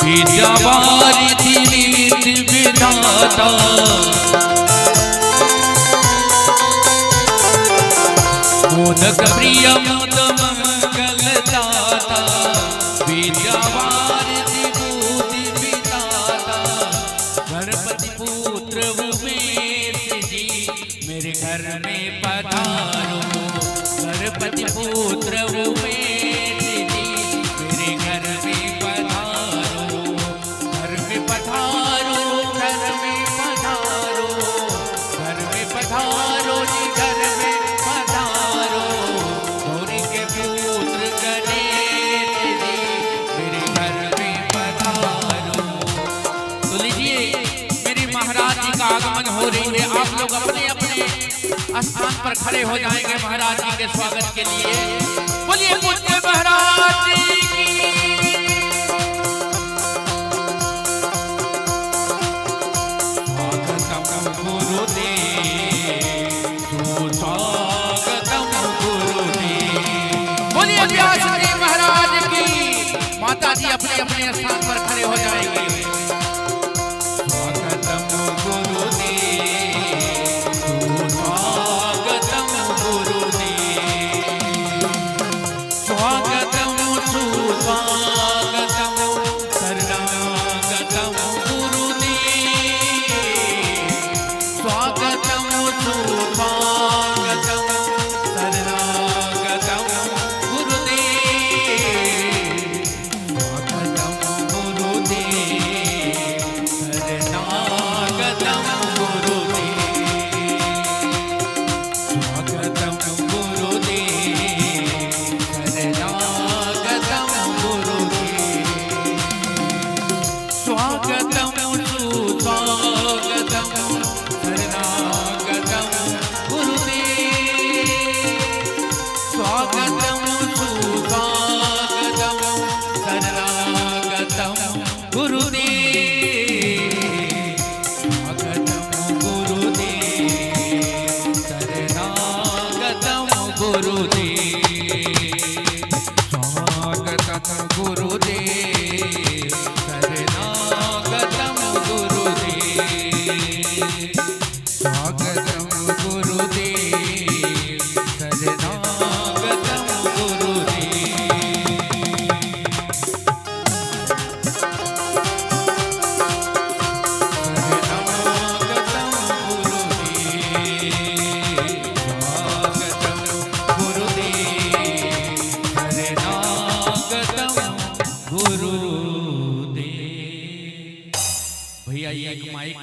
विद्यावारिधि विधि विधाता मोदक प्रिय मोद मंगल दाता विद्यावारिधि बुद्धि विधाता गणपति पुत्र उमेश जी मेरे घर में पधारो गणपति पुत्र उमेश जी मेरे घर में पधारो घर में पधारो घर में पधारो घर में पधारो जी घर में पधारो गौरी के पुत्र गणेश जी मेरे घर में पधारो। तो लीजिए मेरी महाराज जी का आगमन हो रही है। आप लोग अपने अपने स्थान पर खड़े हो जाएंगे महाराज जी के स्वागत के लिए। बोलिए पूज्य महाराज जी की। स्वागतम गुरुदेव सुस्वागतम गुरुदेव। बोलिए व्यास जी महाराज की। माता जी अपने अपने स्थान पर खड़े हो जाएंगे। स्वागतम गुरुदेव सुस्वागतम गुरुदेव स्वागतम सुस्वागतम शरणागतम गुरुदेव स्वागतम सुस्वागतम शरणागतम गुरुदेव स्वागतम गुरुदेव शरणागतम गुरुदेव स्वागतम गुरुदेव शरणागतम गुरुदेव स्वागतम सुस्वागतम शरणागतम गुरुदेव स्वागतम सुस्वागतम शरणागतम गुरुदेव स्वागतम गुरुदेव शरणागतम गुरुदेव स्वागतम गुरुदेव शरणागतम गुरुदेव स्वागतम गुरुदेव शरणागतम गुरुदेव। भैया ये एक माइक